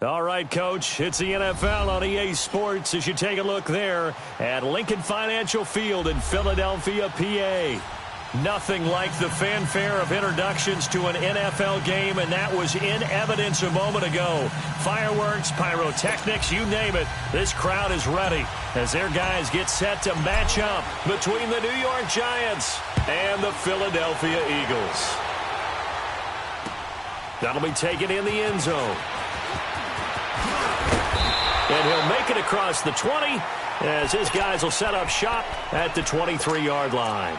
All right, Coach, it's the NFL on EA Sports as you take a look there at Lincoln Financial Field in Philadelphia, PA. Nothing like the fanfare of introductions to an NFL game, and that was in evidence a moment ago. Fireworks, pyrotechnics, you name it. This crowd is ready as their guys get set to match up between the New York Giants and the Philadelphia Eagles. That'll be taken in the end zone. And he'll make it across the 20 as his guys will set up shop at the 23-yard line.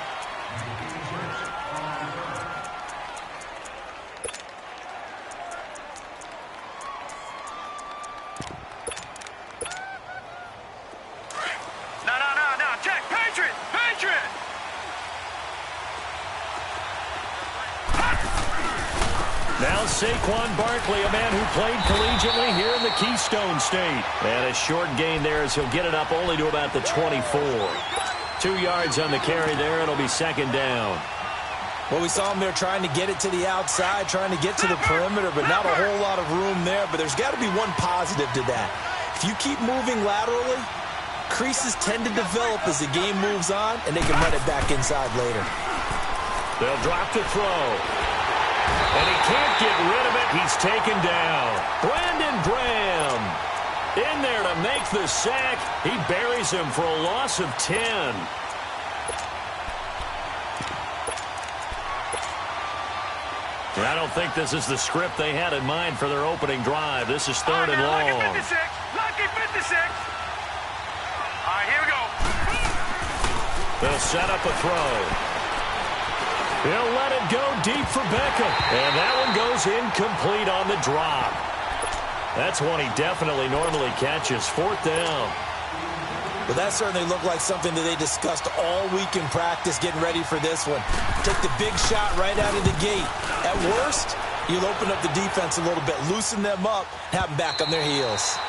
No, check, Patriot! Now Saquon Barkley, a man who played collegiately here in the Keystone State. And a short gain there as he'll get it up only to about the 24. 2 yards on the carry there. It'll be second down. Well, we saw him there trying to get it to the outside, trying to get to the perimeter, but not a whole lot of room there. But there's got to be one positive to that. If you keep moving laterally, creases tend to develop as the game moves on, and they can run it back inside later. They'll drop to throw. And he can't get rid of it. He's taken down. Brandon Graham in there to make the sack. He buries him for a loss of 10. And I don't think this is the script they had in mind for their opening drive. This is third and long. Lucky 56. All right, here we go. They'll set up a throw. He'll let it go deep for Beckham. And that one goes incomplete on the drop. That's one he definitely normally catches. Fourth down. Well, that certainly looked like something that they discussed all week in practice getting ready for this one. Take the big shot right out of the gate. At worst, you'll open up the defense a little bit, loosen them up, have them back on their heels.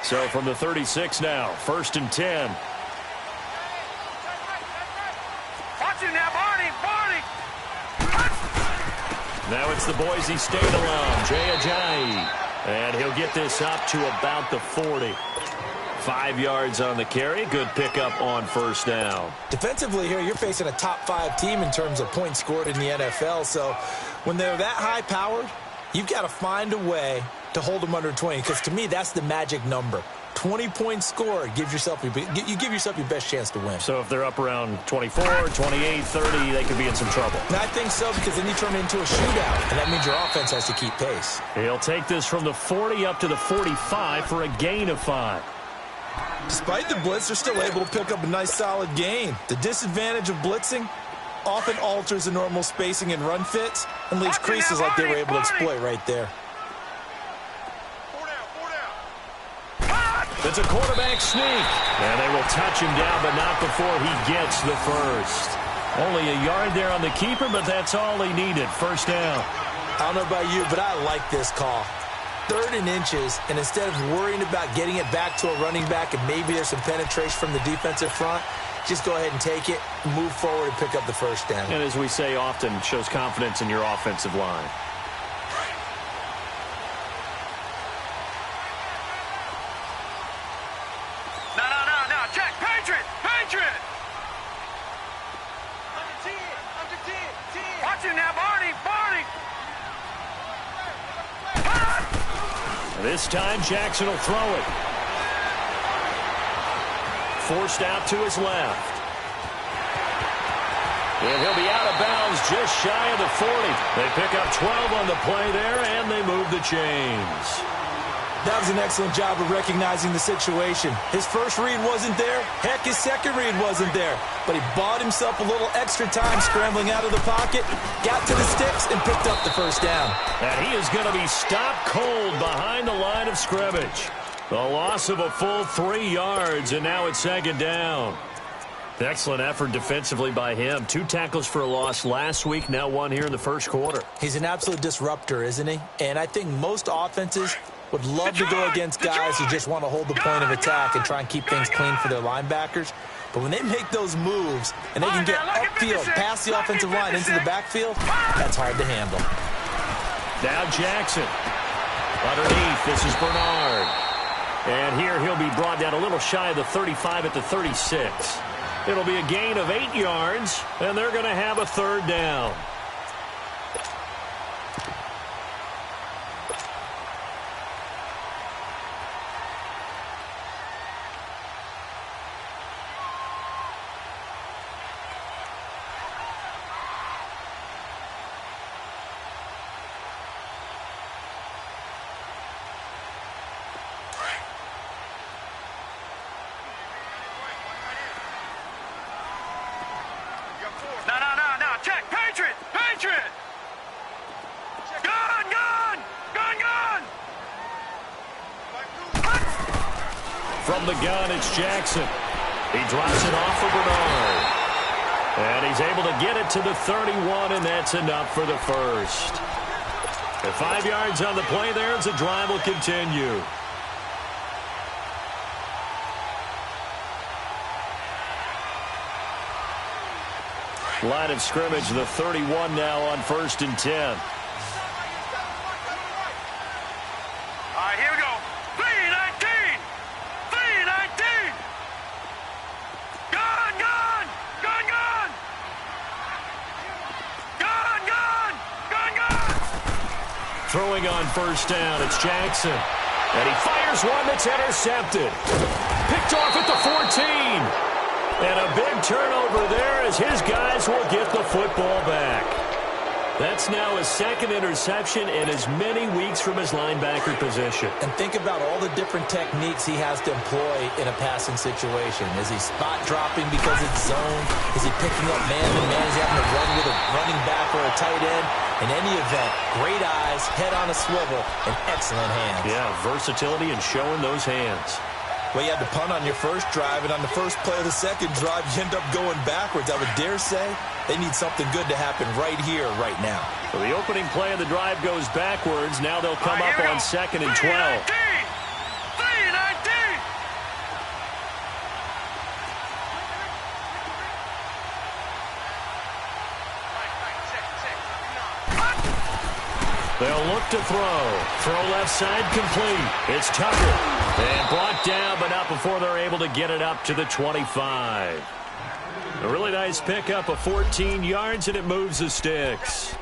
So from the 36 now, 1st and 10. Watch it now, Barney! Now it's the Boise State alum, Jay Ajayi. And he'll get this up to about the 40. 5 yards on the carry. Good pickup on first down. Defensively here, you're facing a top 5 team in terms of points scored in the NFL. So when they're that high-powered, you've got to find a way to hold them under 20, because to me, that's the magic number. 20 points scored, you give yourself your best chance to win. So if they're up around 24, 28, 30, they could be in some trouble. And I think so, because then you turn it into a shootout, and that means your offense has to keep pace. He'll take this from the 40 up to the 45 for a gain of 5. Despite the blitz, they're still able to pick up a nice, solid gain. The disadvantage of blitzing often alters the normal spacing and run fits and leaves creases like they were able to exploit right there. It's a quarterback sneak. And they will touch him down, but not before he gets the first. Only a yard there on the keeper, but that's all he needed. First down. I don't know about you, but I like this call. 3rd and inches, and instead of worrying about getting it back to a running back and maybe there's some penetration from the defensive front, just go ahead and take it, move forward, and pick up the first down. And as we say often, shows confidence in your offensive line. No, check, Patriot! Watch it now, Barney! This time, Jackson will throw it. Forced out to his left. And he'll be out of bounds just shy of the 40. They pick up 12 on the play there, and they move the chains. That was an excellent job of recognizing the situation. His first read wasn't there. Heck, his second read wasn't there. But he bought himself a little extra time scrambling out of the pocket, got to the sticks, and picked up the first down. And he is going to be stopped cold behind the line of scrimmage. The loss of a full 3 yards, and now it's second down. Excellent effort defensively by him. 2 tackles for a loss last week, now 1 here in the first quarter. He's an absolute disruptor, isn't he? And I think most offenses would love to go against guys who just want to hold the point of attack and try and keep things clean for their linebackers. But when they make those moves and they can get upfield, past the offensive line into the backfield, that's hard to handle. Now Jackson. Underneath, this is Bernard. And here he'll be brought down a little shy of the 35 at the 36. It'll be a gain of 8 yards, and they're going to have a 3rd down. No, check, Patriot! Gun! From the gun, it's Jackson. He drops it off for Bernard. And he's able to get it to the 31, and that's enough for the first. The 5 yards on the play there as the drive will continue. Line of scrimmage, the 31 now on 1st and 10. All right, here we go. 3-19! Gun! Throwing on 1st down, it's Jackson. And he fires one that's intercepted. Picked off at the 14. And a big turnover there as his guys will get the football back. That's now his 2nd interception in as many weeks from his linebacker position. And think about all the different techniques he has to employ in a passing situation. Is he spot dropping because it's zone? Is he picking up man-to-man? Is he having to run with a running back or a tight end? In any event, great eyes, head on a swivel, and excellent hands. Yeah, versatility and showing those hands. Well, you had to punt on your first drive, and on the first play of the second drive, you end up going backwards. I would dare say they need something good to happen right here, right now. So the opening play of the drive goes backwards. Now they'll come up on 2nd and 12. 3-19! They'll look to throw. Throw left side complete. It's Tucker. And brought down, but not before they're able to get it up to the 25. A really nice pickup of 14 yards, and it moves the sticks.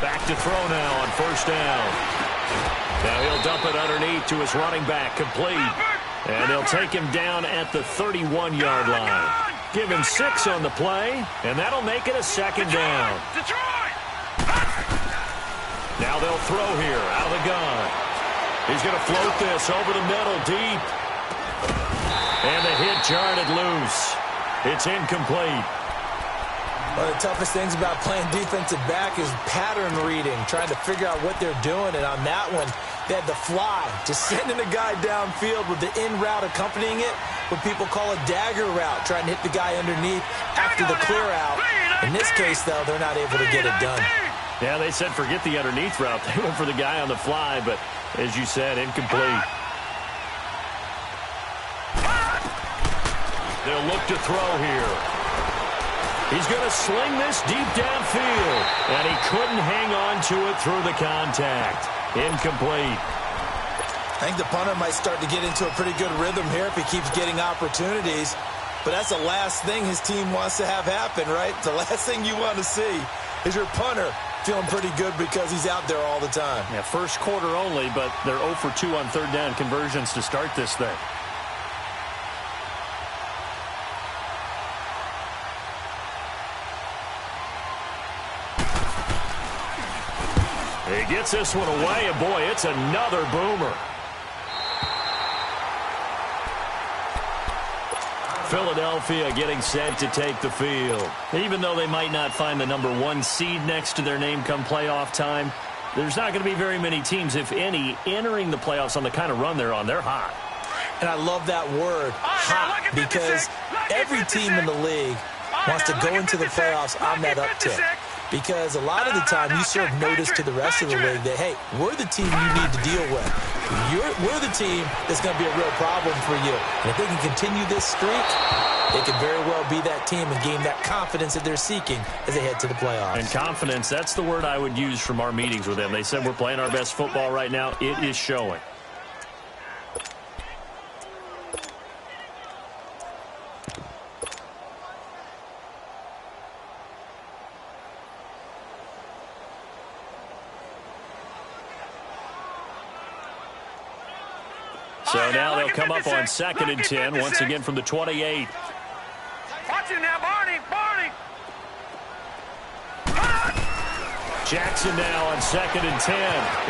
Back to throw now on 1st down. Now he'll dump it underneath to his running back, complete. And they'll take him down at the 31-yard line. Give him 6 on the play, and that'll make it a 2nd down. Now they'll throw here out of the gun. He's going to float this over the middle deep. And the hit jarred it loose. It's incomplete. One of the toughest things about playing defensive back is pattern reading, trying to figure out what they're doing. And on that one, they had the fly, just sending a guy downfield with the in route accompanying it, what people call a dagger route, trying to hit the guy underneath after the clear out. In this case, though, they're not able to get it done. Yeah, they said forget the underneath route. They went for the guy on the fly, but as you said, incomplete. They'll look to throw here. He's going to sling this deep downfield, and he couldn't hang on to it through the contact. Incomplete. I think the punter might start to get into a pretty good rhythm here if he keeps getting opportunities. But that's the last thing his team wants to have happen, right? The last thing you want to see is your punter feeling pretty good because he's out there all the time. Yeah, first quarter only, but they're 0 for 2 on 3rd down conversions to start this thing. He gets this one away, and boy, it's another boomer. Philadelphia getting set to take the field. Even though they might not find the #1 seed next to their name come playoff time, there's not going to be very many teams, if any, entering the playoffs on the kind of run they're on. They're hot. And I love that word, hot, because every team in the league wants to go into the playoffs on that uptick. Because a lot of the time you serve notice to the rest of the league that, hey, we're the team you need to deal with. We're the team that's going to be a real problem for you. And if they can continue this streak, they could very well be that team and gain that confidence that they're seeking as they head to the playoffs. And confidence, that's the word I would use from our meetings with them. They said we're playing our best football right now. It is showing. So now they'll come up on 2nd and 10, once again from the 28. Watch it now, Barney. Jackson now on 2nd and 10.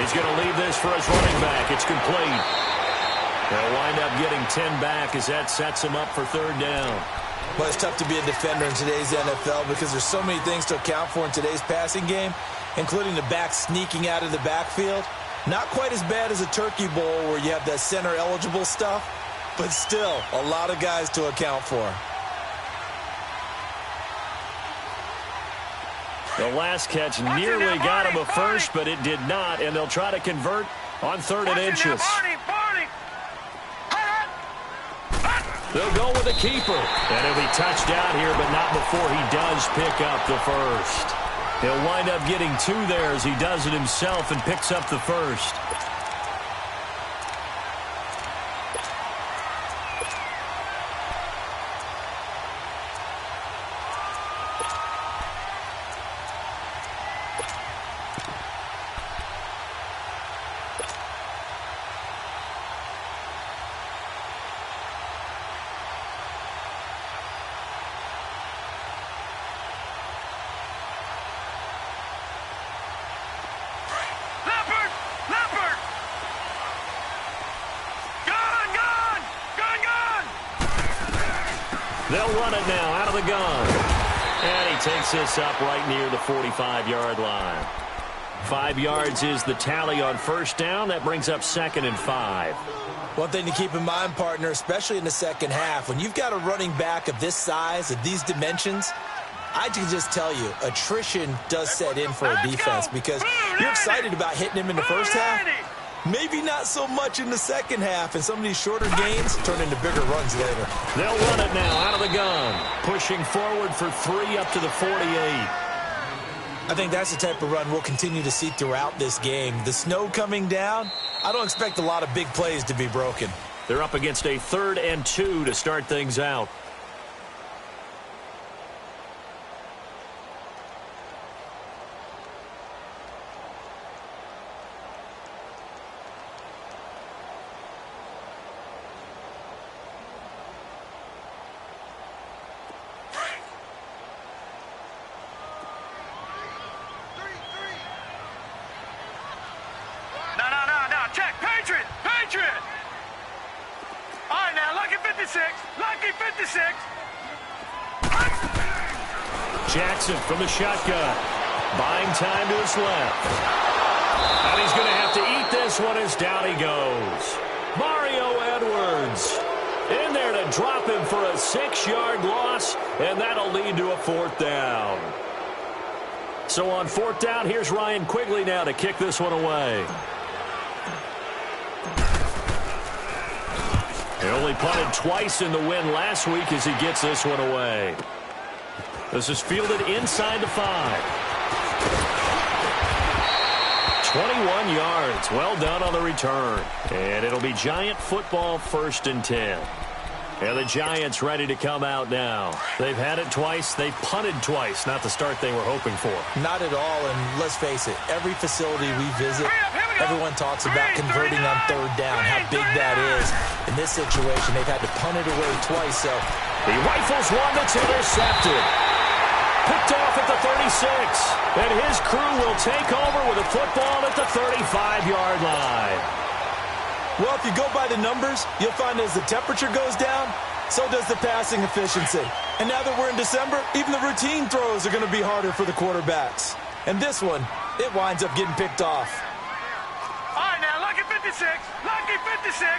He's going to leave this for his running back. It's complete. They'll wind up getting 10 back as that sets him up for 3rd down. Well, it's tough to be a defender in today's NFL because there's so many things to account for in today's passing game, including the back sneaking out of the backfield. Not quite as bad as a Turkey Bowl where you have that center-eligible stuff, but still a lot of guys to account for. The last catch nearly got him a first, but it did not, and they'll try to convert on 3rd and inches. They'll go with the keeper, and he'll be touched out here, but not before he does pick up the first. He'll wind up getting 2 there as he does it himself and picks up the first. They'll run it now out of the gun. And he takes this up right near the 45-yard line. 5 yards is the tally on 1st down. That brings up 2nd and 5. One thing to keep in mind, partner, especially in the second half, when you've got a running back of this size, of these dimensions, I can just tell you, attrition does set in for a defense because you're excited about hitting him in the first half. Maybe not so much in the second half, and some of these shorter gains turn into bigger runs later. They'll run it now out of the gun, pushing forward for 3 up to the 48. I think that's the type of run we'll continue to see throughout this game. The snow coming down, I don't expect a lot of big plays to be broken. They're up against a 3rd and 2 to start things out. Jackson from the shotgun, buying time to his left. And he's going to have to eat this one as down he goes. Mario Edwards in there to drop him for a 6-yard loss, and that'll lead to a 4th down. So on 4th down, here's Ryan Quigley now to kick this one away. He only punted twice in the win last week as he gets this one away. This is fielded inside the 5. 21 yards. Well done on the return. And it'll be Giant football 1st and 10. And the Giants ready to come out now. They've had it twice. They've punted twice. Not the start they were hoping for. Not at all. And let's face it, every facility we visit, everyone talks about converting on 3rd down, how big that is. In this situation, they've had to punt it away twice. So he rifles one that's intercepted. Picked off at the 36. And his crew will take over with a football at the 35-yard line. Well, if you go by the numbers, you'll find as the temperature goes down, So does the passing efficiency. And now that we're in December, even the routine throws are going to be harder for the quarterbacks. And this one, it winds up getting picked off. All right, now, lucky 56. Lucky 56.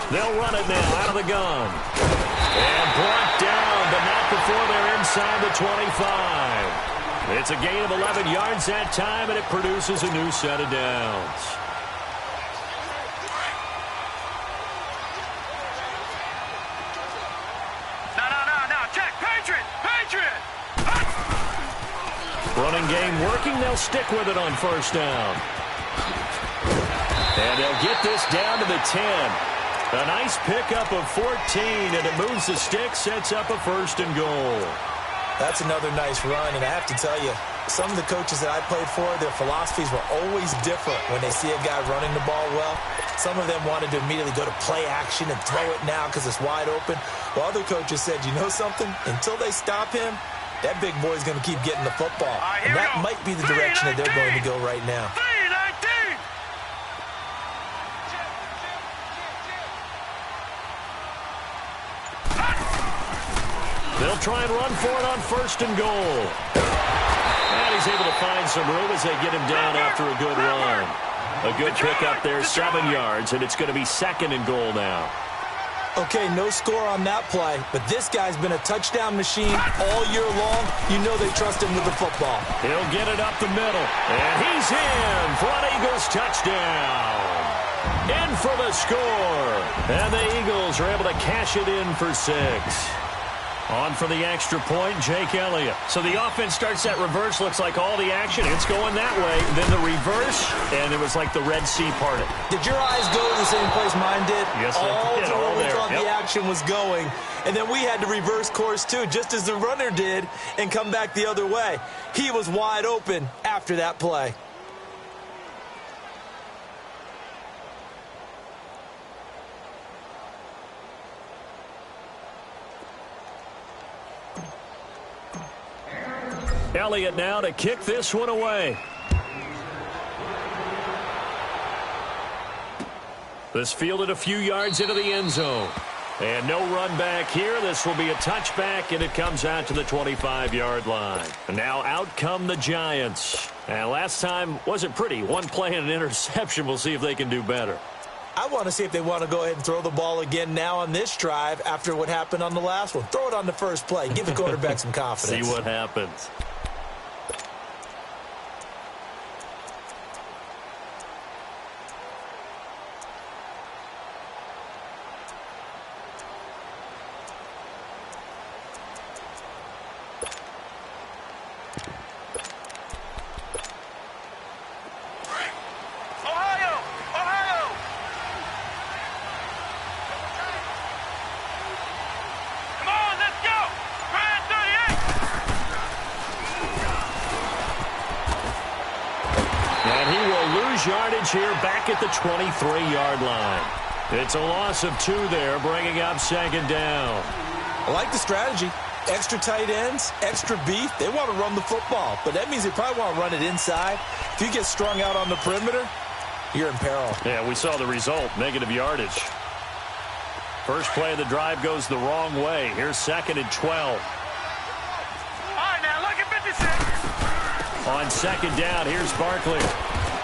They'll run it now out of the gun. And brought down, but not before they're inside the 25. It's a gain of 11 yards that time, and it produces a new set of downs. No, check. Patriot. Running game working. They'll stick with it on first down. And they'll get this down to the 10. A nice pickup of 14, and it moves the stick, sets up a 1st and goal. That's another nice run, and I have to tell you, some of the coaches that I played for, their philosophies were always different when they see a guy running the ball well. Some of them wanted to immediately go to play action and throw it now because it's wide open. While other coaches said, you know something? Until they stop him, that big boy's going to keep getting the football. And that might be the direction that they're going to go right now. They'll try and run for it on 1st and goal. And he's able to find some room as they get him down after a good run. A good pickup there, 7 yards, and it's going to be 2nd and goal now. Okay, no score on that play, but this guy's been a touchdown machine all year long. You know they trust him with the football. He'll get it up the middle, and he's in for an Eagles touchdown. In for the score, and the Eagles are able to cash it in for 6. On for the extra point, Jake Elliott. So the offense starts that reverse, looks like all the action. It's going that way. Then the reverse, and it was like the Red Sea parted. Did your eyes go to the same place mine did? Yes, they did. All there. We thought the action was going. And then we had to reverse course, too, just as the runner did, and come back the other way. He was wide open after that play. Elliott now to kick this one away. This fielded a few yards into the end zone. And no run back here. This will be a touchback, and it comes out to the 25-yard line. And now out come the Giants. And last time wasn't pretty. One play and an interception. We'll see if they can do better. I want to see if they want to go ahead and throw the ball again now on this drive after what happened on the last one. Throw it on the first play. Give the quarterback some confidence. See what happens. Yardage here back at the 23-yard line. It's a loss of 2 there, bringing up 2nd down. I like the strategy. Extra tight ends, extra beef. They want to run the football, but that means they probably want to run it inside. If you get strung out on the perimeter, you're in peril. Yeah, we saw the result, negative yardage. First play of the drive goes the wrong way. Here's 2nd and 12. All right, now look at 56. On 2nd down, here's Barkley.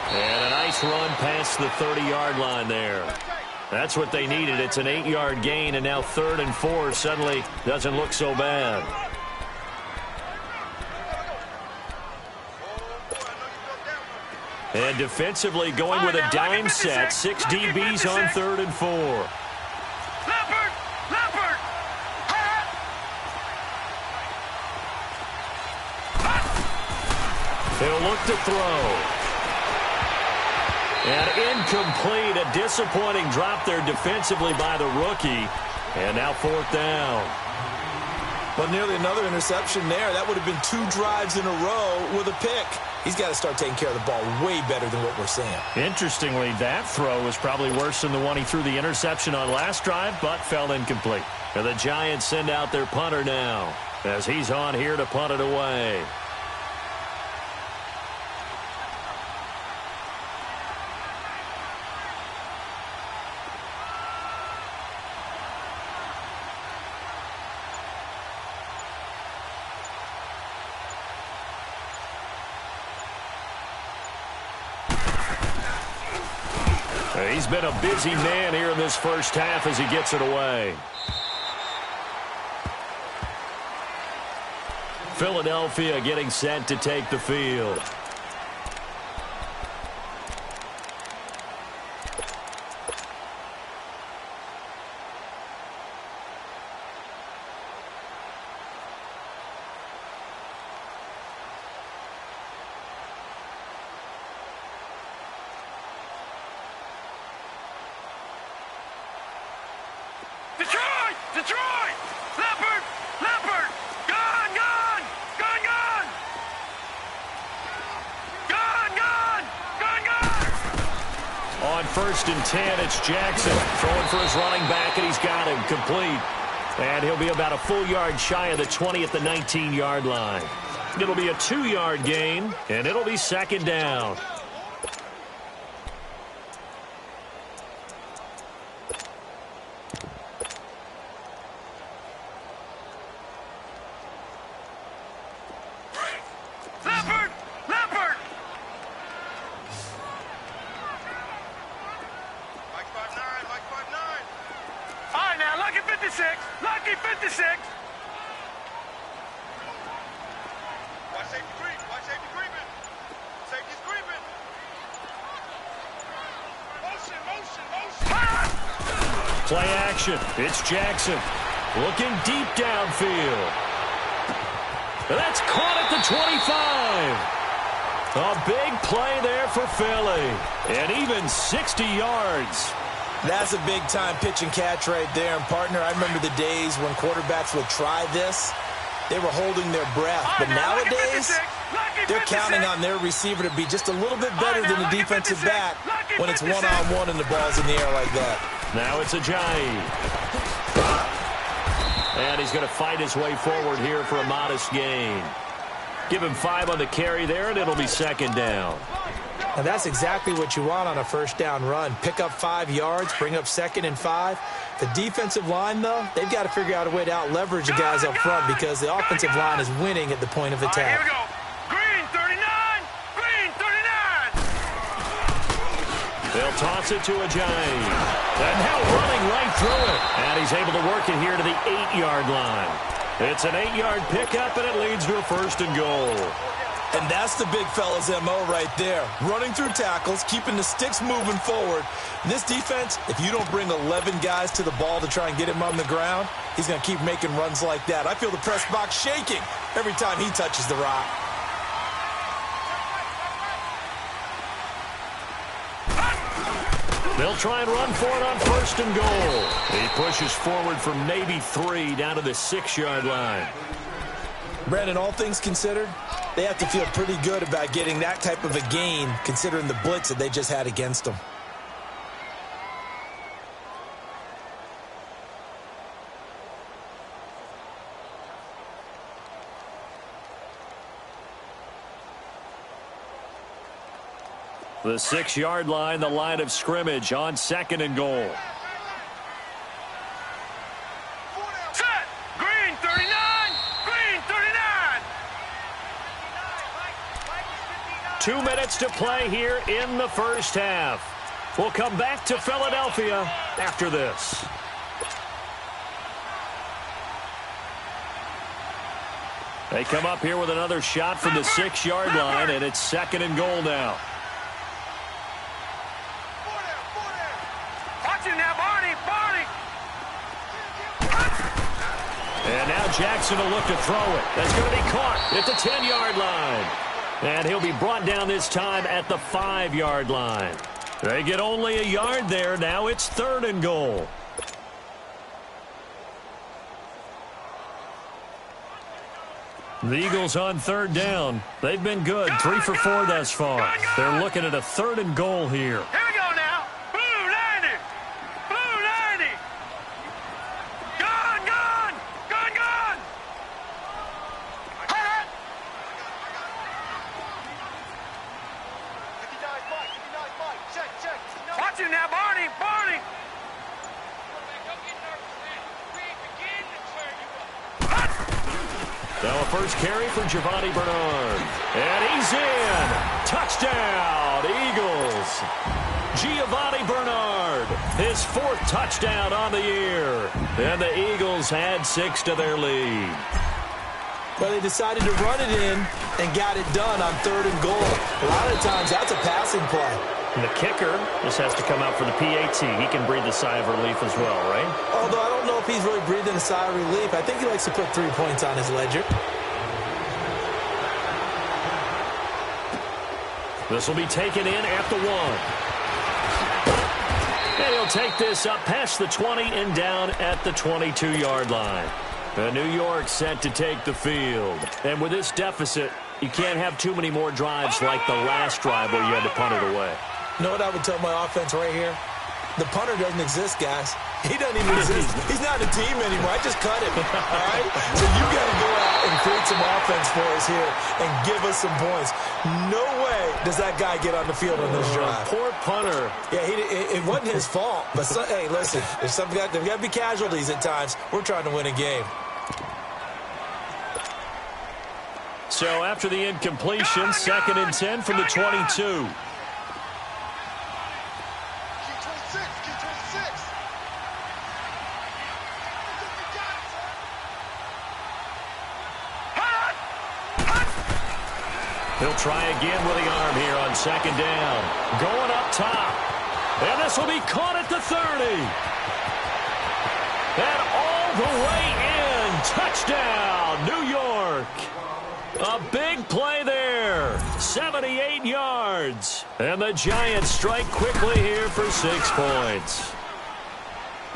And a nice run past the 30-yard line there. That's what they needed. It's an 8-yard gain, and now 3rd and 4 suddenly doesn't look so bad. And defensively going with a dime set. 6 DBs on 3rd and 4. Leopard! He'll look to throw. And incomplete, a disappointing drop there defensively by the rookie. And now 4th down. Well, nearly another interception there. That would have been 2 drives in a row with a pick. He's got to start taking care of the ball way better than what we're seeing. Interestingly, that throw was probably worse than the one he threw the interception on last drive, but fell incomplete. And the Giants send out their punter now as he's on here to punt it away. He's been a busy man here in this first half as he gets it away. Philadelphia getting set to take the field. Detroit! Detroit! Leopard! Leopard! Gone! Gone! Gone! Gone! Gone! Gone! Gone! Gone! On 1st and 10, it's Jackson throwing for his running back, and he's got him complete. And he'll be about a full yard shy of the 20 at the 19-yard line. It'll be a 2-yard gain, and it'll be 2nd down. Leopard! Leopard! Mike 5'9", Mike 5'9". All right, now, lucky 56. Lucky 56. Watch safety creep. Watch safety creeping. Safety's creeping. Motion, motion, motion. Play action. It's Jackson looking deep downfield. That's caught at the 25. A big play there for Philly. And even 60 yards. That's a big-time pitch and catch right there. And, partner, I remember the days when quarterbacks would try this. They were holding their breath. But nowadays, they're counting on their receiver to be just a little bit better than the defensive back when it's one-on-one and the ball's in the air like that. Now it's Ajayi. And he's going to fight his way forward here for a modest gain. Give him 5 on the carry there, and it'll be 2nd down. And that's exactly what you want on a first down run. Pick up 5 yards, bring up 2nd and 5. The defensive line, though, they've got to figure out a way to out-leverage the guys up front because the offensive line is winning at the point of attack. All right, here we go. Green 39. Green 39. They'll toss it to Ajayi. And now running right through it. And he's able to work it here to the 8-yard line. It's an 8-yard pickup, and it leads to a 1st and goal. And that's the big fella's MO right there. Running through tackles, keeping the sticks moving forward. This defense, if you don't bring 11 guys to the ball to try and get him on the ground, he's going to keep making runs like that. I feel the press box shaking every time he touches the rock. They'll try and run for it on 1st and goal. He pushes forward for maybe 3 down to the 6-yard line. Brandon, all things considered, they have to feel pretty good about getting that type of a gain considering the blitz that they just had against them. The 6-yard line, the line of scrimmage on 2nd and goal. Set. Green 39. Green 39. 2 minutes to play here in the first half. We'll come back to Philadelphia after this. They come up here with another shot from the 6-yard line, and it's 2nd and goal now. And now Jackson will look to throw it. That's going to be caught at the 10-yard line. And he'll be brought down this time at the 5-yard line. They get only a yard there. Now it's 3rd and goal. The Eagles on 3rd down. They've been good, 3 for 4 thus far. They're looking at a 3rd and goal here. Here we go now. Blue 90. Blue 90. Gone, gone. Gone, gone. Hot. 59 Mike. Check. Watch him now, Barney. Now a first carry for Giovanni Bernard. And he's in. Touchdown, Eagles. Giovanni Bernard, his 4th touchdown on the year. And the Eagles add 6 to their lead. Well, they decided to run it in and got it done on 3rd and goal. A lot of times, that's a passing play. And the kicker just has to come out for the PAT. He can breathe a sigh of relief as well, right? Although I don't know if he's really breathing a sigh of relief. I think he likes to put 3 points on his ledger. This will be taken in at the 1. And he'll take this up past the 20 and down at the 22-yard line. New York set to take the field. And with this deficit, you can't have too many more drives like the last drive where you had to punt it away. You know what I would tell my offense right here? The punter doesn't exist, guys. He doesn't even exist. He's not a team anymore. I just cut him, all right? So you got to go out and create some offense for us here and give us some points. No way does that guy get on the field on this drive. Poor punter. Yeah, it wasn't his fault. But, hey, listen, there's got to be casualties at times. We're trying to win a game. So after the incompletion, 2nd and 10 from the 22. He'll try again with the arm here on 2nd down. Going up top. And this will be caught at the 30. And all the way in. Touchdown, New York. A big play there. 78 yards. And the Giants strike quickly here for 6 points.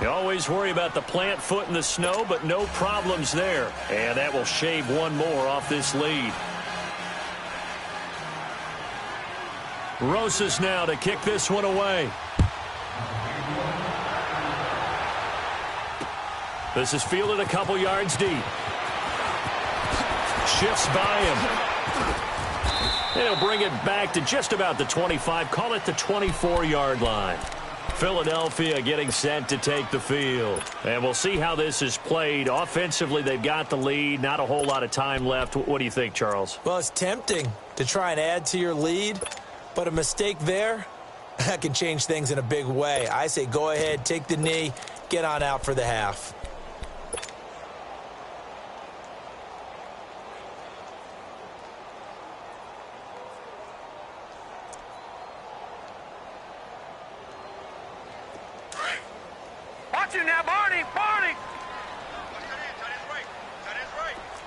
You always worry about the plant foot in the snow, but no problems there. And that will shave 1 more off this lead. Rosas now to kick this one away. This is fielded a couple yards deep. Shifts by him. And he'll bring it back to just about the 25. Call it the 24-yard line. Philadelphia getting set to take the field. And we'll see how this is played. Offensively, they've got the lead. Not a whole lot of time left. What do you think, Charles? Well, it's tempting to try and add to your lead. But a mistake there, that can change things in a big way. I say go ahead, take the knee, get on out for the half. Watch him now, Barney! Barney!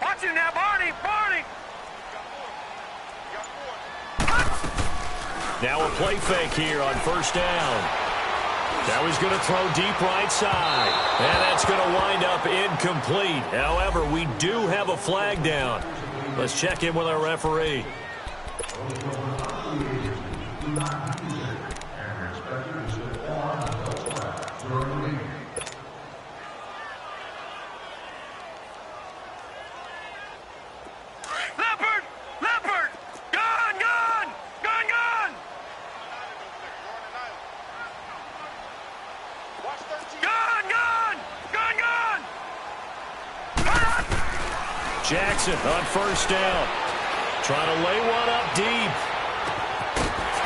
Watch him now, Barney! Barney! Now a play fake here on 1st down. Now he's going to throw deep right side. And that's going to wind up incomplete. However, we do have a flag down. Let's check in with our referee. Jackson on 1st down. Trying to lay one up deep.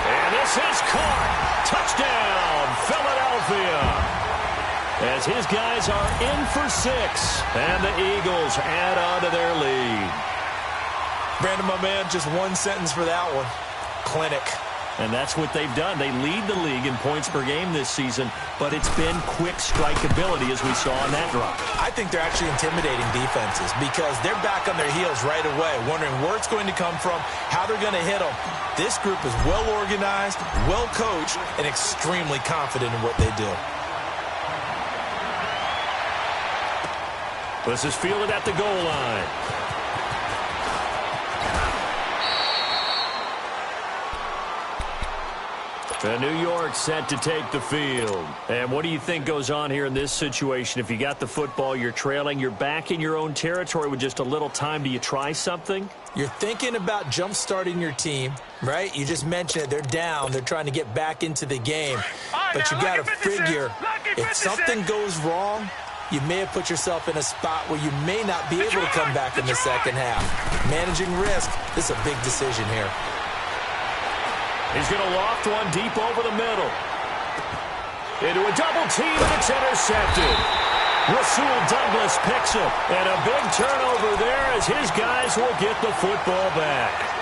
And this is caught. Touchdown, Philadelphia. As his guys are in for 6. And the Eagles add on to their lead. Brandon, my man, just 1 sentence for that one. Clinic. And that's what they've done. They lead the league in points per game this season, but it's been quick strikeability as we saw on that drop. I think they're actually intimidating defenses because they're back on their heels right away, wondering where it's going to come from, how they're going to hit them. This group is well organized, well coached, and extremely confident in what they do. This is fielded at the goal line. And New York set to take the field. And what do you think goes on here in this situation? If you got the football, you're trailing, you're back in your own territory with just a little time. Do you try something? You're thinking about jump-starting your team, right? You just mentioned it. They're down. They're trying to get back into the game. But you got to figure, if something goes wrong, you may have put yourself in a spot where you may not be able to come back in the second half. Managing risk, this is a big decision here. He's going to loft one deep over the middle. into a double team, and it's intercepted. Rasul Douglas picks it, and a big turnover there as his guys will get the football back.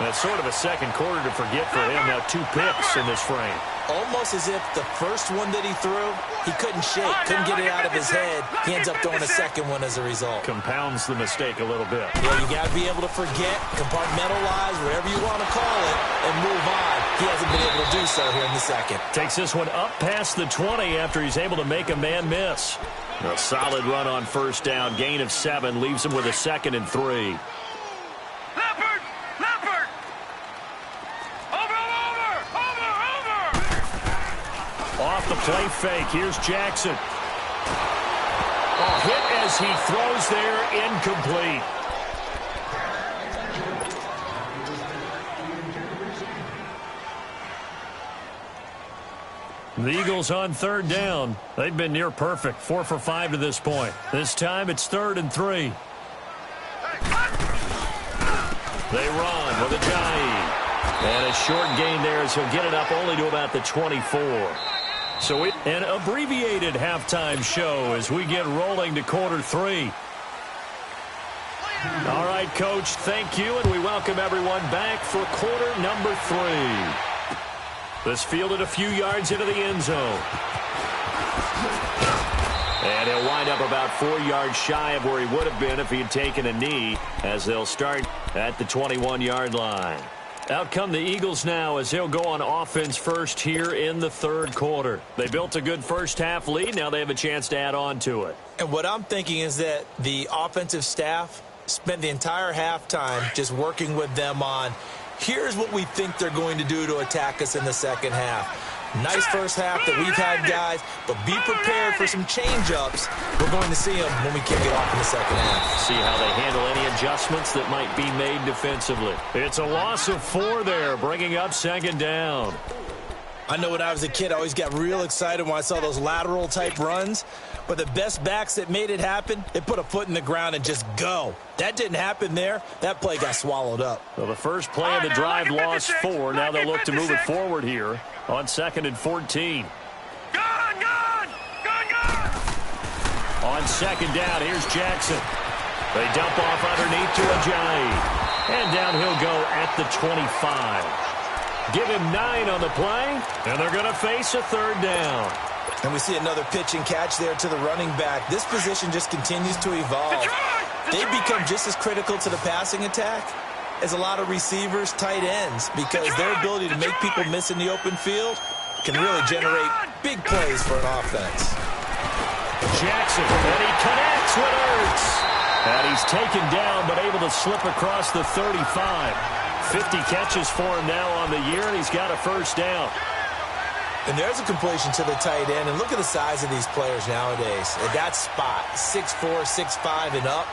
That's sort of a second quarter to forget for him. Now 2 picks in this frame. Almost as if the first one that he threw, he couldn't shake, couldn't get it out of his head. He ends up throwing a second one as a result. Compounds the mistake a little bit. Yeah, you got to be able to forget, compartmentalize, whatever you want to call it, and move on. He hasn't been able to do so here in the second. Takes this one up past the 20 after he's able to make a man miss. A solid run on first down. Gain of 7 leaves him with a 2nd and 3. Off the play fake. Here's Jackson. Hit as he throws there, incomplete. The Eagles on 3rd down. They've been near perfect, 4 for 5 to this point. This time it's 3rd and 3. They run with Ajayi. And a short gain there as he'll get it up only to about the 24. So an abbreviated halftime show as we get rolling to quarter 3. All right, Coach, thank you, and we welcome everyone back for quarter number 3. This fielded a few yards into the end zone. And he'll wind up about 4 yards shy of where he would have been if he had taken a knee, as they'll start at the 21-yard line. Out come the Eagles now as they'll go on offense first here in the 3rd quarter. They built a good first-half lead. Now they have a chance to add on to it. And what I'm thinking is that the offensive staff spent the entire halftime just working with them on, here's what we think they're going to do to attack us in the second half. Nice first half that we've had, guys, but be prepared for some change-ups. We're going to see them when we kick it off in the second half. See how they handle any adjustments that might be made defensively. It's a loss of 4 there, bringing up 2nd down. I know when I was a kid, I always got real excited when I saw those lateral-type runs. But the best backs that made it happen, they put a foot in the ground and just go. That didn't happen there. That play got swallowed up. Well, the first play of the drive lost 4. Now they'll look to move it forward here on 2nd and 14. Gone! On 2nd down, here's Jackson. They dump off underneath to Ajayi. And down he'll go at the 25. Give him 9 on the play, and they're going to face a 3rd down. And we see another pitch and catch there to the running back. This position just continues to evolve. They become just as critical to the passing attack as a lot of receivers, tight ends, because their ability to make people miss in the open field can really generate big plays for an offense. Jackson, and he connects with Ertz. And he's taken down, but able to slip across the 35. 50 catches for him now on the year, and he's got a first down. And there's a completion to the tight end. And look at the size of these players nowadays. At that spot, 6'4", 6'5", and up.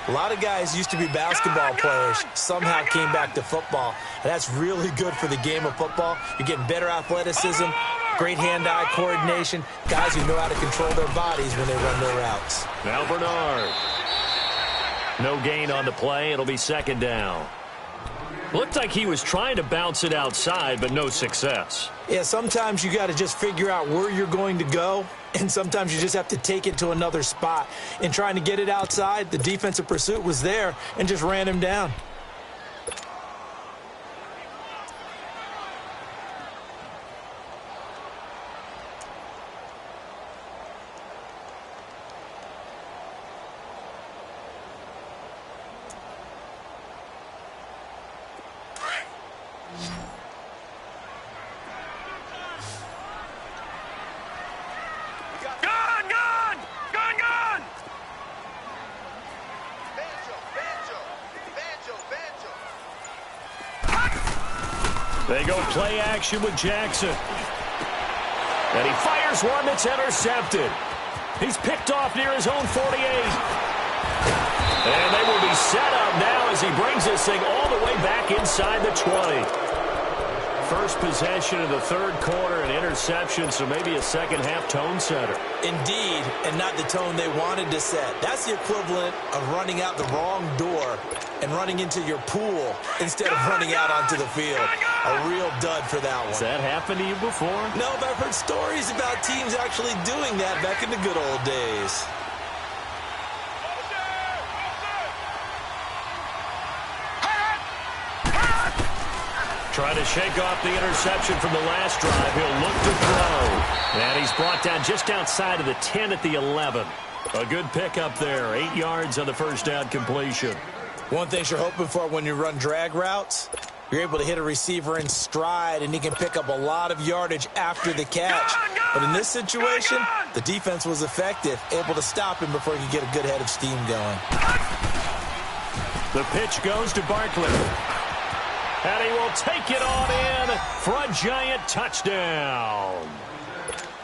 A lot of guys used to be basketball players, somehow came back to football. And that's really good for the game of football. You're getting better athleticism, great hand-eye coordination, guys who know how to control their bodies when they run their routes. Now Bernard. No gain on the play. It'll be 2nd down. Looked like he was trying to bounce it outside, but no success. Yeah, sometimes you got to just figure out where you're going to go, and sometimes you just have to take it to another spot. In trying to get it outside, the defensive pursuit was there and just ran him down. They go play action with Jackson. And he fires one that's intercepted. He's picked off near his own 48. And they will be set up now as he brings this thing all the way back inside the 20. First possession of the 3rd quarter, an interception, so maybe a second-half tone setter. Indeed, and not the tone they wanted to set. That's the equivalent of running out the wrong door and running into your pool instead of running out onto the field. A real dud for that one. Has that happened to you before? No, but I've heard stories about teams actually doing that back in the good old days. Trying to shake off the interception from the last drive. He'll look to throw. And he's brought down just outside of the 10 at the 11. A good pickup there. 8 yards on the first down completion. One thing you're hoping for when you run drag routes, you're able to hit a receiver in stride, and he can pick up a lot of yardage after the catch. But in this situation, the defense was effective, able to stop him before he could get a good head of steam going. The pitch goes to Barkley. And he will take it on in for a giant touchdown.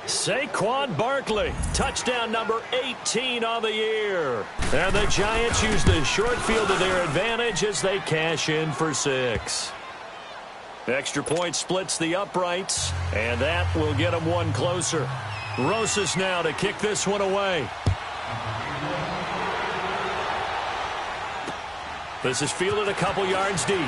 Saquon Barkley, touchdown number 18 on the year. And the Giants use the short field to their advantage as they cash in for 6. Extra point splits the uprights, and that will get them one closer. Rosas now to kick this one away. This is fielded a couple yards deep.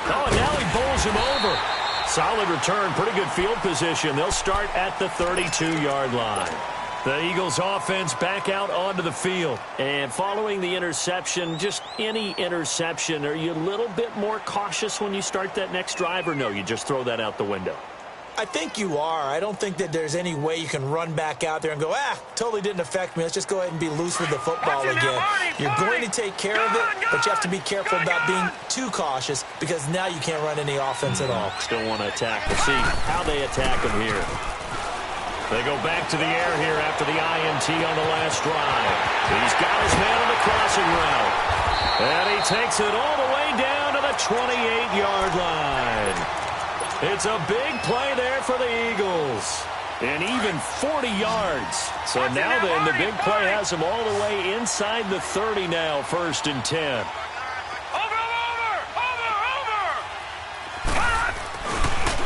Oh, and now he bowls him over. Solid return, pretty good field position. They'll start at the 32-yard line. The Eagles offense back out onto the field. And following the interception, just any interception, are you a little bit more cautious when you start that next drive, or no, you just throw that out the window? I think you are. I don't think that there's any way you can run back out there and go, totally didn't affect me. Let's just go ahead and be loose with the football again. You're going to take care of it, but you have to be careful about being too cautious because now you can't run any offense at all. Still want to attack. We'll see how they attack him here. They go back to the air here after the INT on the last drive. He's got his man on the crossing route. And he takes it all the way down to the 28-yard line. It's a big play there for the Eagles. And even 40 yards. So now then, the big play has them all the way inside the 30 now, 1st and 10.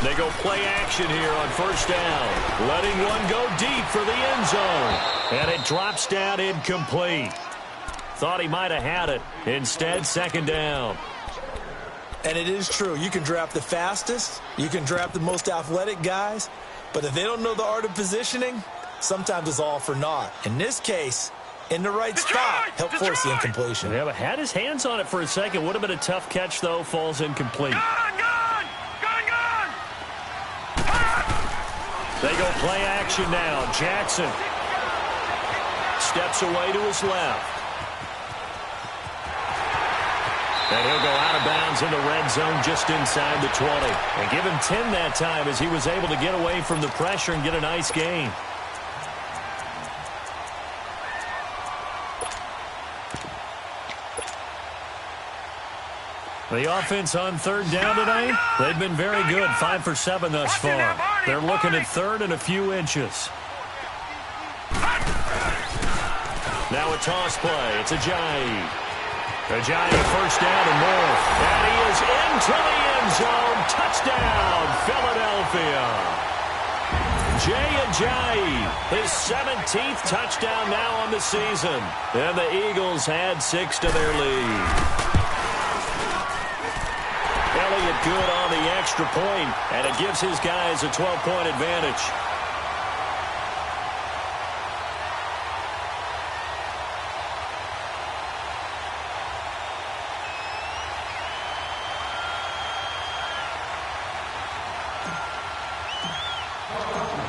They go play action here on 1st down. Letting one go deep for the end zone. And it drops down incomplete. Thought he might have had it. Instead, 2nd down. And it is true. You can draft the fastest. You can draft the most athletic guys. But if they don't know the art of positioning, sometimes it's all for naught. In this case, in the right spot, help force the incompletion. Yeah, but had his hands on it for a second. Would have been a tough catch, though. Falls incomplete. Gone! They go play action now. Jackson steps away to his left. And he'll go out of bounds in the red zone just inside the 20. And give him 10 that time as he was able to get away from the pressure and get a nice gain. The offense on 3rd down today, they've been very good. 5 for 7 thus far. They're looking at 3rd and a few inches. Now a toss play. It's Ajayi. Ajayi 1st down and more. And he is into the end zone. Touchdown, Philadelphia. Jay Ajayi, his 17th touchdown now on the season. And the Eagles add 6 to their lead. Elliott good on the extra point, and it gives his guys a 12-point advantage.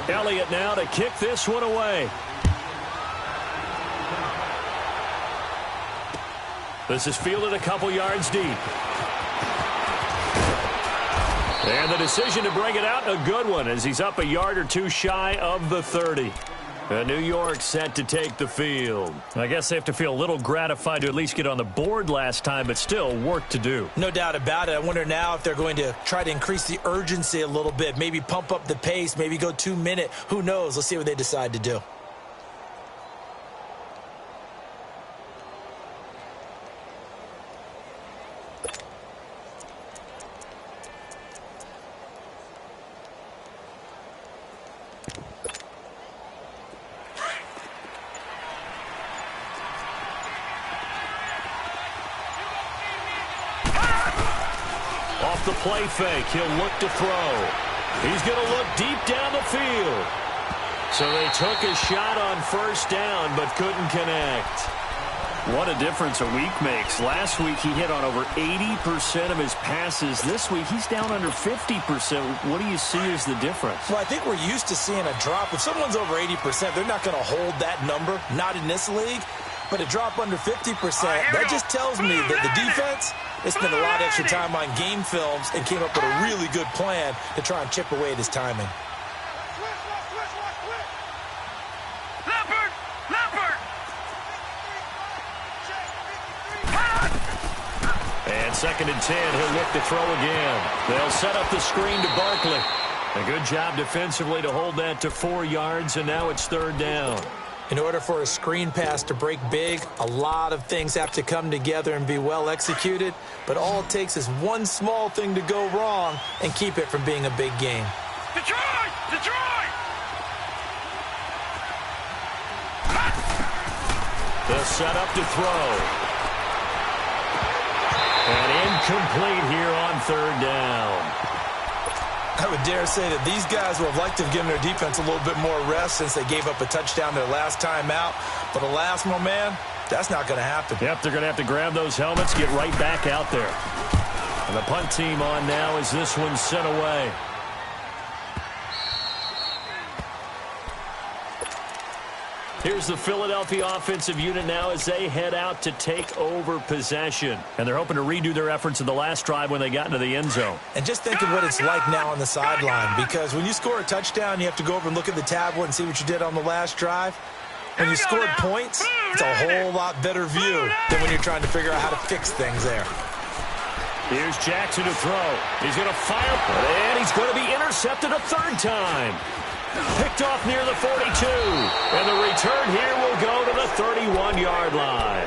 Elliott now to kick this one away. This is fielded a couple yards deep. And the decision to bring it out, a good one, as he's up a yard or two shy of the 30. And New York set to take the field. I guess they have to feel a little gratified to at least get on the board last time, but still work to do. No doubt about it. I wonder now if they're going to try to increase the urgency a little bit, maybe pump up the pace, maybe go 2-minute. Who knows? Let's see what they decide to do. off the play fake. He'll look to throw. He's going to look deep down the field. So they took a shot on first down but couldn't connect. What a difference a week makes. Last week he hit on over 80% of his passes. This week he's down under 50%. What do you see as the difference? Well, I think we're used to seeing a drop. If someone's over 80%, they're not going to hold that number, not in this league. But a drop under 50%, that just tells me that the defense has spent a lot of extra time on game films and came up with a really good plan to try and chip away at his timing. And 2nd and 10, he'll look to throw again. They'll set up the screen to Barkley. A good job defensively to hold that to 4 yards, and now it's 3rd down. In order for a screen pass to break big, a lot of things have to come together and be well executed, but all it takes is one small thing to go wrong and keep it from being a big game. Detroit! Detroit! The setup to throw. And incomplete here on 3rd down. I would dare say that these guys would have liked to have given their defense a little bit more rest since they gave up a touchdown their last time out. But alas, my man, that's not going to happen. Yep, they're going to have to grab those helmets, get right back out there. And the punt team on now as this one's sent away. Here's the Philadelphia offensive unit now as they head out to take over possession. And they're hoping to redo their efforts in the last drive when they got into the end zone. And just think of what it's like now on the sideline, because when you score a touchdown, you have to go over and look at the tablet and see what you did on the last drive. When you scored points, it's a whole lot better view than when you're trying to figure out how to fix things there. Here's Jackson to throw. He's going to fire, and he's going to be intercepted a 3rd time. Picked off near the 42. And the return here will go to the 31-yard line.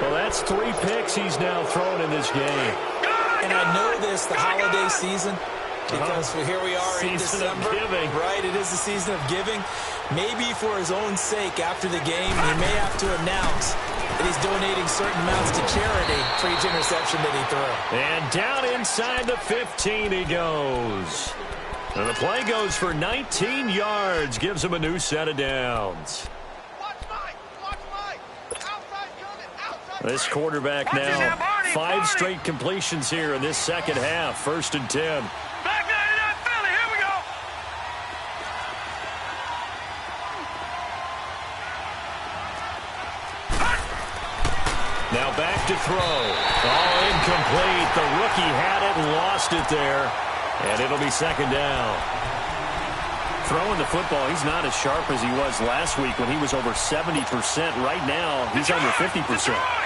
Well, that's 3 picks he's now thrown in this game. And I know this, the holiday season, because here we are in December. Right, it is the season of giving. Maybe for his own sake, after the game, he may have to announce that he's donating certain amounts to charity for each interception that he threw. And down inside the 15 he goes. And the play goes for 19 yards, gives him a new set of downs. This quarterback now, 5 straight completions here in this second half, 1st and 10. Back 99 Philly, here we go. Now back to throw. All incomplete. The rookie had it and lost it there. And it'll be 2nd down. Throwing the football, he's not as sharp as he was last week when he was over 70%. Right now, he's under 50%.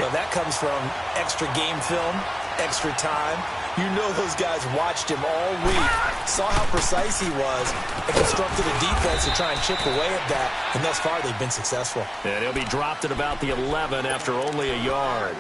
Well, that comes from extra game film, extra time. You know those guys watched him all week, saw how precise he was, and constructed a defense to try and chip away at that. And thus far, they've been successful. And he'll be dropped at about the 11 after only a yard.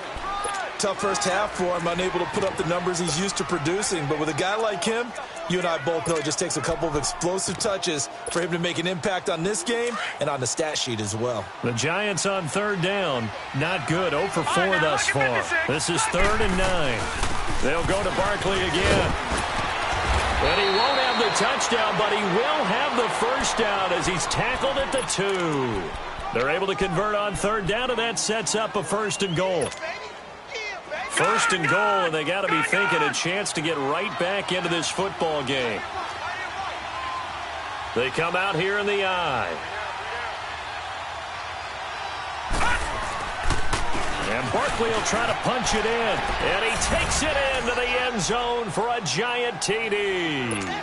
Tough first half for him, unable to put up the numbers he's used to producing. But with a guy like him, you and I both know it just takes a couple of explosive touches for him to make an impact on this game and on the stat sheet as well. The Giants on 3rd down. Not good. 0 for 4 thus far. This is 3rd and 9. They'll go to Barkley again. And he won't have the touchdown, but he will have the first down as he's tackled at the 2. They're able to convert on 3rd down, and that sets up a 1st and goal. 1st and goal, and they got to be thinking a chance to get right back into this football game. They come out here in the I. And Barkley will try to punch it in. And he takes it into the end zone for a giant TD.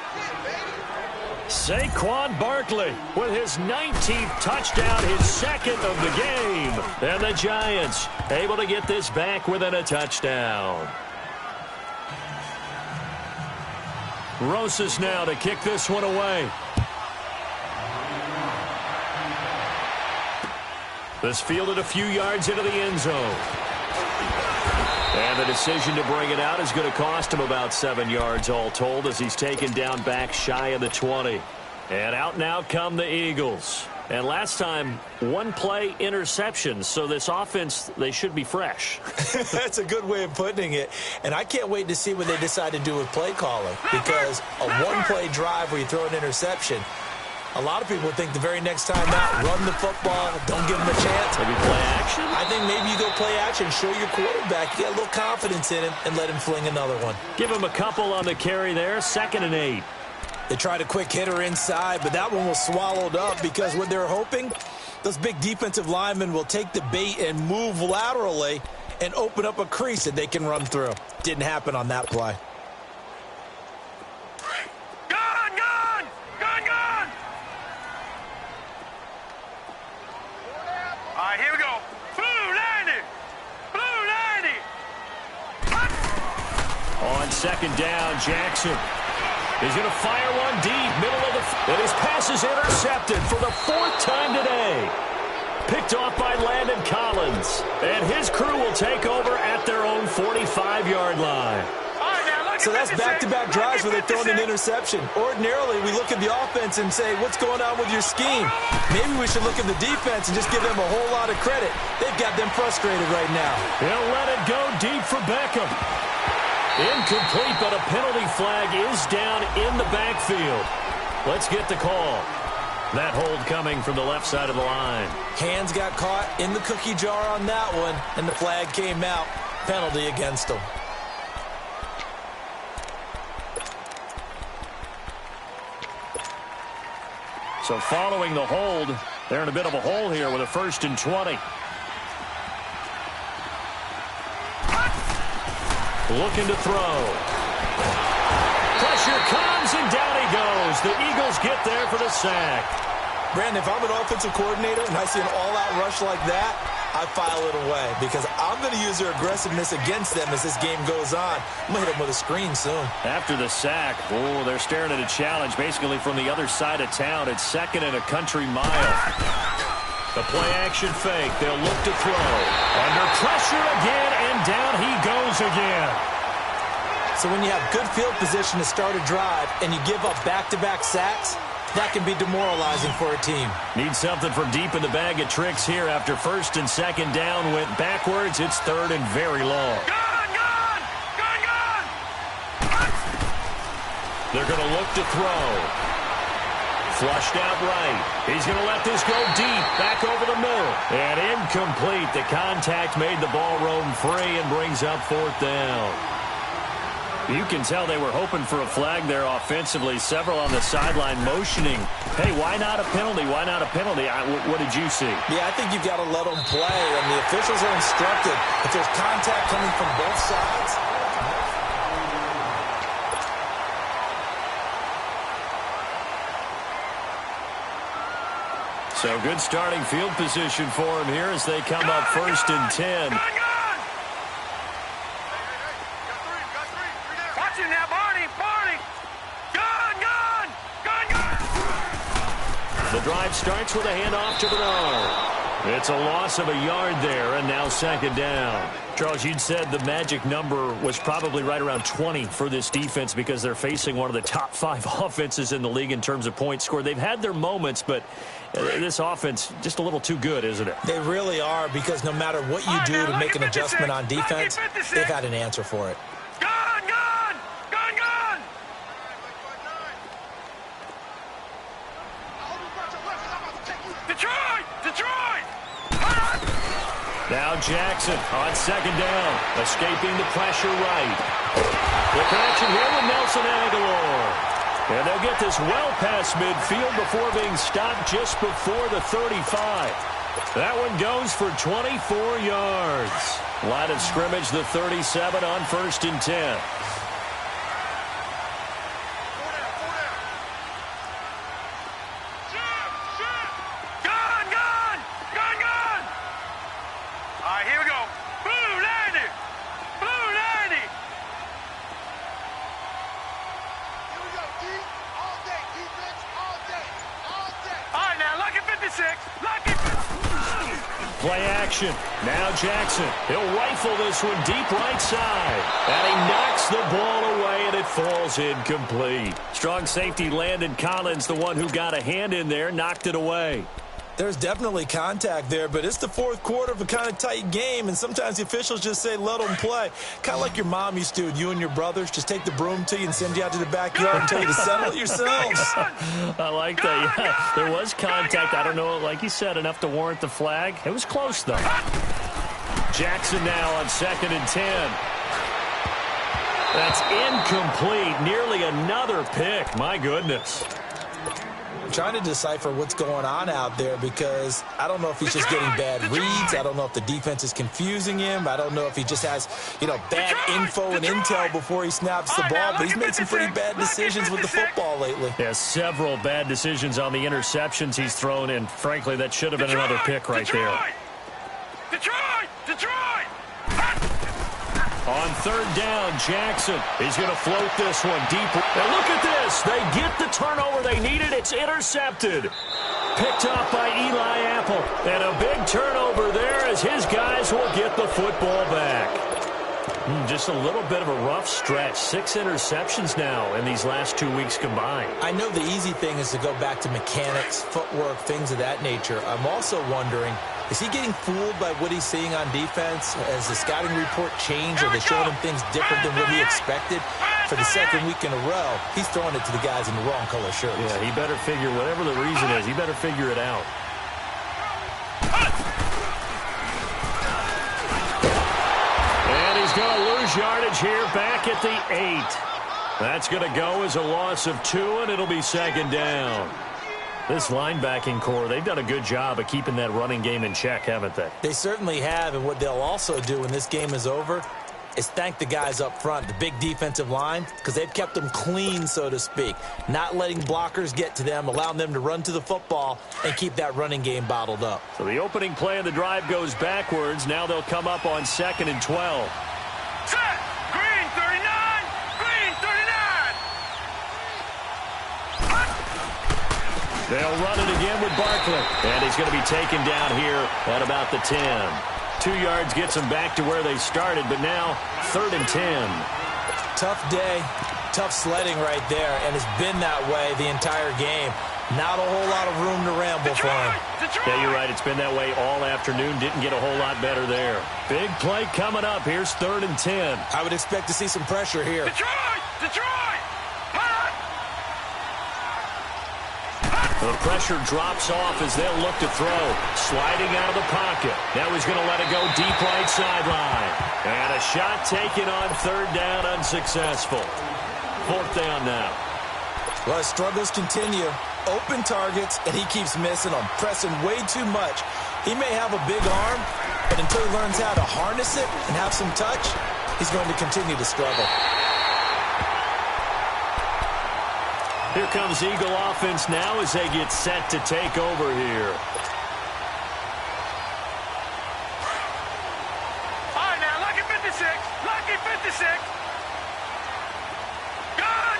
Saquon Barkley with his 19th touchdown, his 2nd of the game. And the Giants able to get this back within a touchdown. Rosas now to kick this one away. This fielded a few yards into the end zone. And the decision to bring it out is going to cost him about 7 yards all told as he's taken down back shy of the 20. And out now come the Eagles. And last time, one play interception. So this offense, they should be fresh. That's a good way of putting it. And I can't wait to see what they decide to do with play calling. Because a one-play drive where you throw an interception, a lot of people think the very next time out, run the football, don't give them a chance. Maybe play action? I think maybe you go play action, show your quarterback, you get a little confidence in him, and let him fling another one. Give him a couple on the carry there, 2nd and 8. They tried a quick hitter inside, but that one was swallowed up because what they're hoping, those big defensive linemen will take the bait and move laterally and open up a crease that they can run through. Didn't happen on that play. All right, here we go. Blue 90. Blue 90. On 2nd down, Jackson is going to fire one deep, middle of the and his pass is intercepted for the 4th time today. Picked off by Landon Collins. And his crew will take over at their own 45-yard line. So that's back-to-back drives where they've thrown an interception. Ordinarily, we look at the offense and say, what's going on with your scheme? Maybe we should look at the defense and just give them a whole lot of credit. They've got them frustrated right now. He'll let it go deep for Beckham. Incomplete, but a penalty flag is down in the backfield. Let's get the call. That hold coming from the left side of the line. Hands got caught in the cookie jar on that one, and the flag came out. Penalty against them. So following the hold, they're in a bit of a hole here with a 1st and 20. Looking to throw. Pressure comes, and down he goes. The Eagles get there for the sack. Brandon, if I'm an offensive coordinator and I see an all-out rush like that, I file it away because I'm going to use their aggressiveness against them as this game goes on. I'm going to hit them with a screen soon. After the sack, oh, they're staring at a challenge basically from the other side of town. It's 2nd and a country mile. The play-action fake. They'll look to throw. Under pressure again, and down he goes again. So when you have good field position to start a drive and you give up back-to-back sacks, that can be demoralizing for a team. Need something from deep in the bag of tricks here after 1st and 2nd down went backwards. It's 3rd and very long. They're going to look to throw. Flushed out right. He's going to let this go deep, back over the middle. And incomplete. The contact made the ball roam free and brings up 4th down. You can tell they were hoping for a flag there offensively. Several on the sideline motioning. Hey, why not a penalty? Why not a penalty? What did you see? Yeah, I think you've got to let them play. And the officials are instructed. If there's contact coming from both sides. So good starting field position for him here as they come up 1st and 10. The drive starts with a handoff to Bernard. It's a loss of a yard there, and now 2nd down. Charles, you'd said the magic number was probably right around 20 for this defense because they're facing one of the top 5 offenses in the league in terms of points scored. They've had their moments, but this offense just a little too good, isn't it? They really are, because no matter what you do to make an adjustment on defense, they've had an answer for it. Now Jackson on 2nd down, escaping the pressure right. The connection here with Nelson Aguilar. And they'll get this well past midfield before being stopped just before the 35. That one goes for 24 yards. Line of scrimmage, the 37 on 1st and 10. Play action. Now Jackson. He'll rifle this one deep right side. And he knocks the ball away, and it falls incomplete. Strong safety Landon Collins, the one who got a hand in there, knocked it away. There's definitely contact there, but it's the fourth quarter of a kind of tight game, and sometimes the officials just say, let them play. Kind of like your mom used to with you and your brothers. Just take the broom to you and send you out to the backyard and tell you to settle it yourselves. I like that. Yeah, there was contact. I don't know, like you said, enough to warrant the flag. It was close, though. Jackson now on 2nd and 10. That's incomplete. Nearly another pick. My goodness. Trying to decipher what's going on out there because I don't know if he's just getting bad reads. I don't know if the defense is confusing him. I don't know if he just has, bad info and intel before he snaps the ball. But he's made some pretty bad decisions with the football lately. Yeah, several bad decisions on the interceptions he's thrown, and frankly, that should have been another pick right there. Detroit! On 3rd down, Jackson. He's going to float this one deep. Now look at this. They get the turnover they needed. It's intercepted. Picked off by Eli Apple. And a big turnover there as his guys will get the football back. Just a little bit of a rough stretch. 6 interceptions now in these last 2 weeks combined. I know the easy thing is to go back to mechanics, footwork, things of that nature. I'm also wondering, is he getting fooled by what he's seeing on defense? Has the scouting report changed? Are they showing him things different than what he expected? For the 2nd week in a row, he's throwing it to the guys in the wrong color shirts. Yeah, he better figure, whatever the reason is, he better figure it out. And he's going to lose yardage here back at the 8. That's going to go as a loss of 2, and it'll be 2nd down. This linebacking core, they've done a good job of keeping that running game in check, haven't they? They certainly have, and what they'll also do when this game is over is thank the guys up front, the big defensive line, because they've kept them clean, so to speak, not letting blockers get to them, allowing them to run to the football and keep that running game bottled up. So the opening play of the drive goes backwards. Now they'll come up on 2nd and 12. Set! Green 39! Green 39! They'll run it again with Barkley. And he's going to be taken down here at about the 10. 2 yards gets them back to where they started, but now 3rd and 10. Tough day, tough sledding right there, and it's been that way the entire game. Not a whole lot of room to ramble for him. Yeah, you're right. It's been that way all afternoon. Didn't get a whole lot better there. Big play coming up. Here's 3rd and 10. I would expect to see some pressure here. Detroit! The pressure drops off as they'll look to throw. Sliding out of the pocket. Now he's going to let it go deep right sideline. And a shot taken on 3rd down, unsuccessful. 4th down now. Well, his struggles continue. Open targets, and he keeps missing them, pressing way too much. He may have a big arm, but until he learns how to harness it and have some touch, he's going to continue to struggle. Here comes Eagle offense now as they get set to take over here. All right, now, lucky 56. Lucky 56. Gun!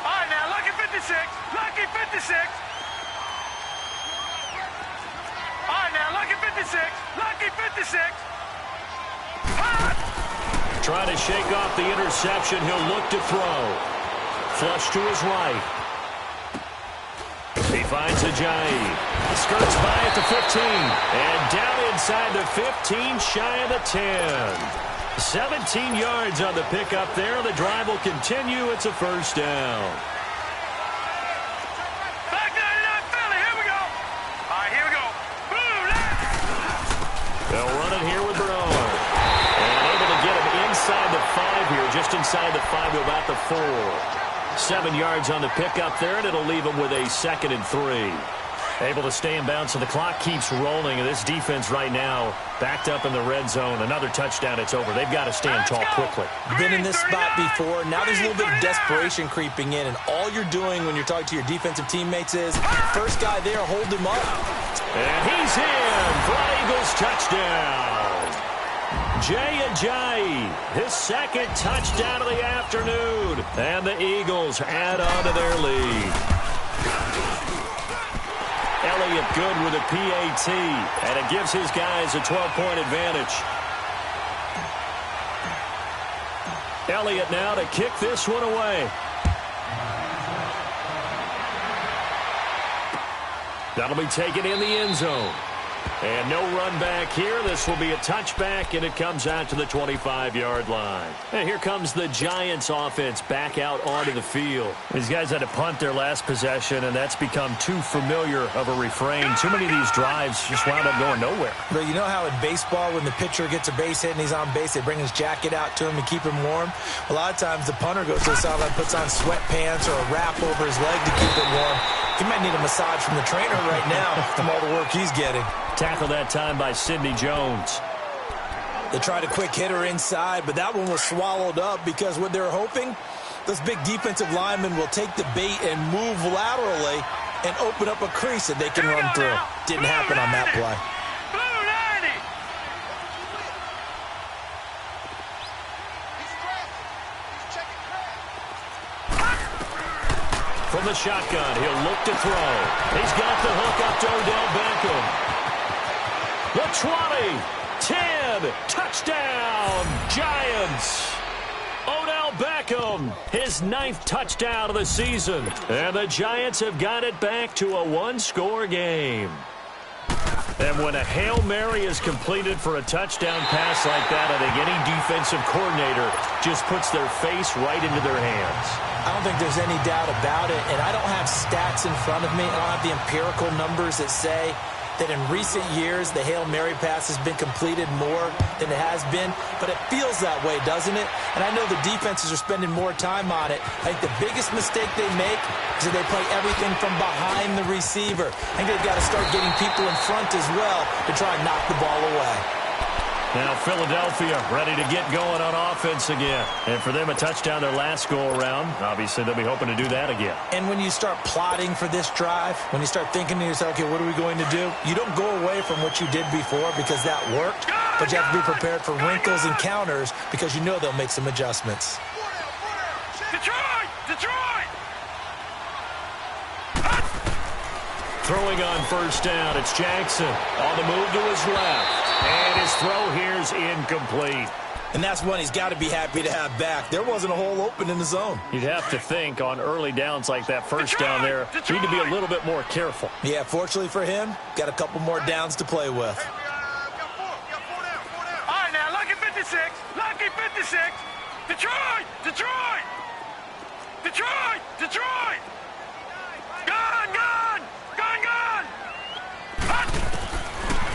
All right, now, lucky 56. Lucky 56. All right, now, lucky 56. Lucky 56. Trying to shake off the interception. He'll look to throw. Flush to his right. He finds Ajayi. Skirts by at the 15. And down inside the 15, shy of the 10. 17 yards on the pickup there. The drive will continue. It's a 1st down. Back 99 Philly. Here we go. All right, here we go. Boom. They'll run it here with Bernard. Get him inside the 5 here, just inside the 5 to about the 4. 7 yards on the pickup there, and it'll leave him with a 2nd and 3. Able to stay in bounds, so the clock keeps rolling, and this defense right now backed up in the red zone. Another touchdown, it's over. They've got to stand tall quickly. Been in this spot before. Now there's a little bit of desperation creeping in, and all you're doing when you're talking to your defensive teammates is, first guy there, hold him up. And he's in for an Eagles touchdown. Jay Ajayi, his 2nd touchdown of the afternoon. And the Eagles add on to their lead. Elliott good with a PAT, and it gives his guys a 12-point advantage. Elliott now to kick this one away. That'll be taken in the end zone. And no run back here. This will be a touchback, and it comes out to the 25-yard line. And here comes the Giants offense back out onto the field. These guys had to punt their last possession, and that's become too familiar of a refrain. Too many of these drives just wound up going nowhere. But you know how in baseball, when the pitcher gets a base hit and he's on base, they bring his jacket out to him to keep him warm? A lot of times the punter goes to the sideline, puts on sweatpants or a wrap over his leg to keep it warm. He might need a massage from the trainer right now from all the work he's getting. Tackle that time by Sidney Jones. They tried a quick hitter inside, but that one was swallowed up because what they're hoping, this big defensive lineman will take the bait and move laterally and open up a crease that they can run through. Didn't happen on that play. From the shotgun, he'll look to throw. He's got the hook up to Odell Beckham. The 20, 10, touchdown, Giants. Odell Beckham, his 9th touchdown of the season. And the Giants have got it back to a one-score game. And when a Hail Mary is completed for a touchdown pass like that, I think any defensive coordinator just puts their face right into their hands. I don't think there's any doubt about it, and I don't have stats in front of me. I don't have the empirical numbers that say that in recent years the Hail Mary pass has been completed more than it has been, but it feels that way, doesn't it? And I know the defenses are spending more time on it. I think the biggest mistake they make is that they play everything from behind the receiver. I think they've got to start getting people in front as well to try and knock the ball away. Now Philadelphia ready to get going on offense again. And for them, a touchdown their last go-around. Obviously, they'll be hoping to do that again. And when you start plotting for this drive, when you start thinking to yourself, okay, what are we going to do? You don't go away from what you did before because that worked, but you have to be prepared for wrinkles and counters because you know they'll make some adjustments. Detroit! Detroit! Throwing on first down, it's Jackson on the move to his left. And his throw here's incomplete. And that's one he's got to be happy to have back. There wasn't a hole open in the zone. You'd have to think on early downs like that first down there, you need to be a little bit more careful. Yeah, fortunately for him, got a couple more downs to play with. All right, now, lucky 56. Lucky 56. Detroit! Detroit! Detroit! Detroit! Gun! Gun! Gun! Gun!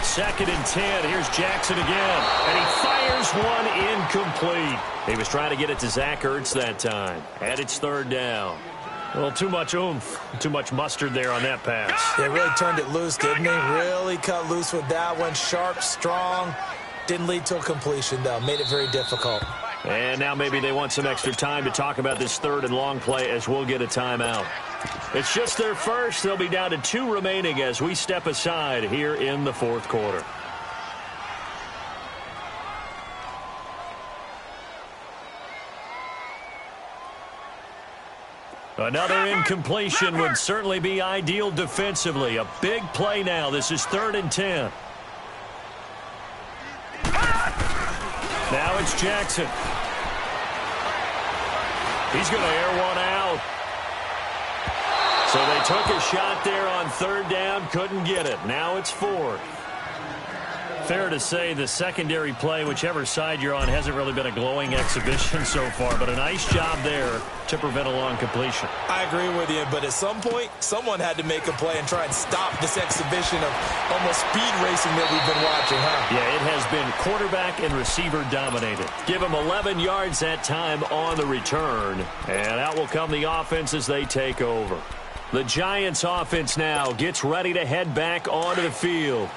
Second and 10. Here's Jackson again. And he fires one incomplete. He was trying to get it to Zach Ertz that time. And it's third down. Well, too much oomph, too much mustard there on that pass. They really turned it loose, didn't they? Really cut loose with that one. Sharp, strong. Didn't lead to a completion, though. Made it very difficult. And now maybe they want some extra time to talk about this third and long play as we'll get a timeout. It's just their first. They'll be down to 2 remaining as we step aside here in the fourth quarter. Another incompletion would certainly be ideal defensively. A big play now. This is 3rd and 10. Now it's Jackson. He's going to air one out. So they took a shot there on 3rd down, couldn't get it. Now it's 4th. Fair to say the secondary play, whichever side you're on, hasn't really been a glowing exhibition so far, but a nice job there to prevent a long completion. I agree with you, but at some point, someone had to make a play and try and stop this exhibition of almost speed racing that we've been watching, huh? Yeah, it has been quarterback and receiver dominated. Give them 11 yards that time on the return, and out will come the offense as they take over. The Giants offense now gets ready to head back onto the field.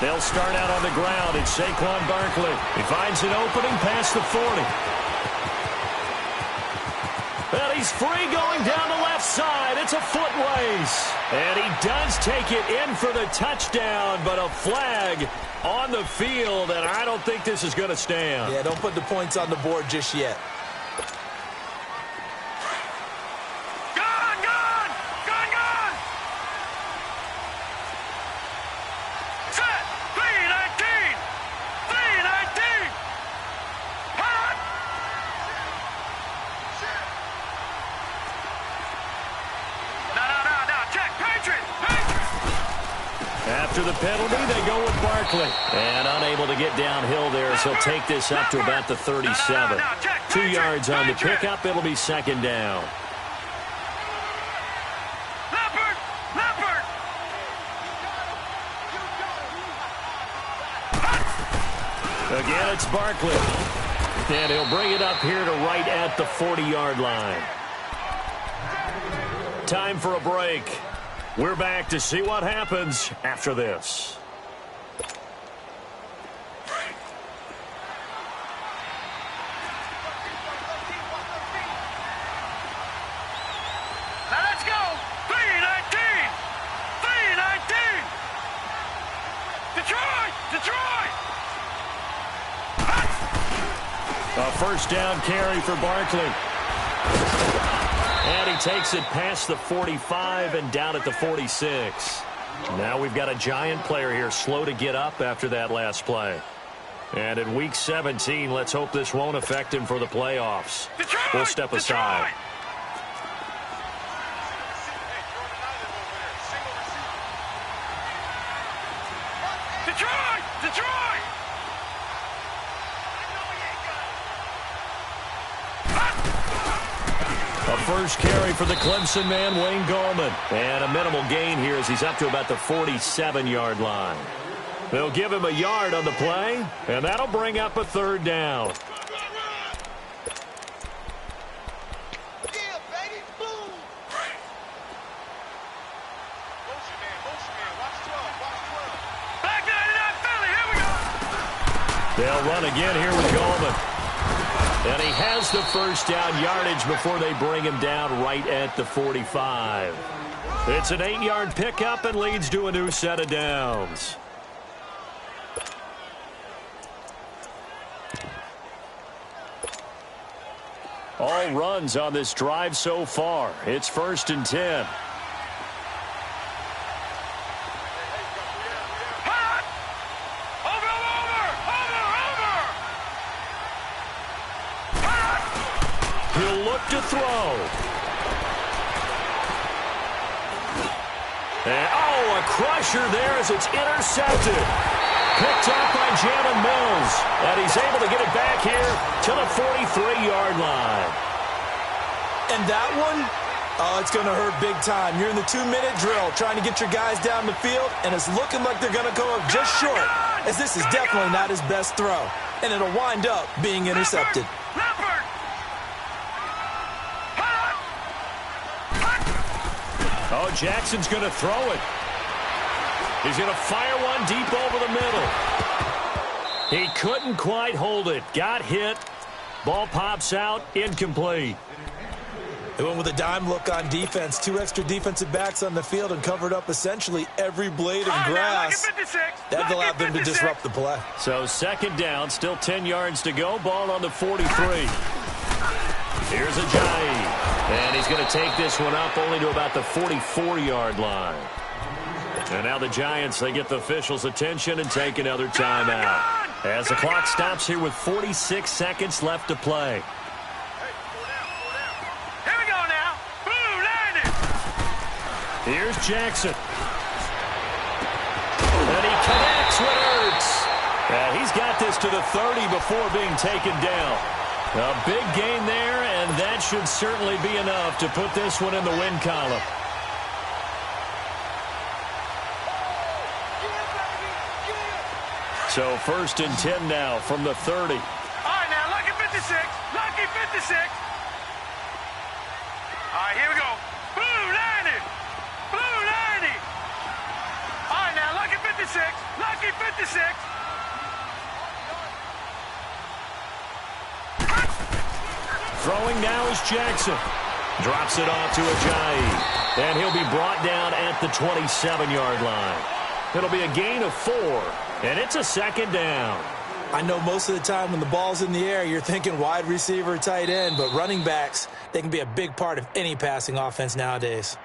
They'll start out on the ground. It's Saquon Barkley. He finds an opening past the 40. And he's free going down the left side. It's a foot race. And he does take it in for the touchdown, but a flag on the field, and I don't think this is going to stand. Yeah, don't put the points on the board just yet. penalty. They go with Barkley. And unable to get downhill there, so he'll take this up to about the 37. 2 yards on the pickup. It'll be second down. Again, it's Barkley. And he'll bring it up here to right at the 40-yard line. Time for a break. We're back to see what happens after this. Now let's go. 3-19. 3-19. Detroit. Detroit. A first down carry for Barkley. And he takes it past the 45 and down at the 46. Now we've got a Giant player here slow to get up after that last play. And in Week 17, let's hope this won't affect him for the playoffs. Detroit, We'll step aside. Detroit. Detroit. A first carry for the Clemson man, Wayne Gallman. And a minimal gain here as he's up to about the 47-yard line. They'll give him a yard on the play, and that'll bring up a third down. They'll run again here with Gallman. And he has the first down yardage before they bring him down right at the 45. It's an 8-yard pickup and leads to a new set of downs. All runs on this drive so far. It's 1st and 10. He'll look to throw. And, a crusher there as it's intercepted. Picked up by Jalen Mills. And he's able to get it back here to the 43-yard line. And that one, it's going to hurt big time. You're in the 2-minute drill trying to get your guys down the field, and it's looking like they're going to go up just short, as this is definitely not his best throw. And it'll wind up being intercepted. Oh, Jackson's going to throw it. He's going to fire one deep over the middle. He couldn't quite hold it. Got hit. Ball pops out. Incomplete. They went with a dime look on defense. 2 extra defensive backs on the field and covered up essentially every blade of grass. That allowed them to disrupt the play. So second down, still 10 yards to go. Ball on the 43. Here's Ajayi. And he's going to take this one up only to about the 44-yard line. And now the Giants, they get the officials' attention and take another timeout. As the clock stops here with 46 seconds left to play. Here we go now. Blue landed. Here's Jackson. And he connects with Ertz. He's got this to the 30 before being taken down. A big gain there, and that should certainly be enough to put this one in the win column. So 1st and 10 now from the 30. All right, now, lucky 56. Lucky 56. All right, here we go. Blue 90. Blue 90. All right, now, lucky 56. Lucky 56. Throwing now is Jackson. Drops it off to Ajayi. And he'll be brought down at the 27-yard line. It'll be a gain of 4, and it's a second down. I know most of the time when the ball's in the air, you're thinking wide receiver, tight end, but running backs, they can be a big part of any passing offense nowadays.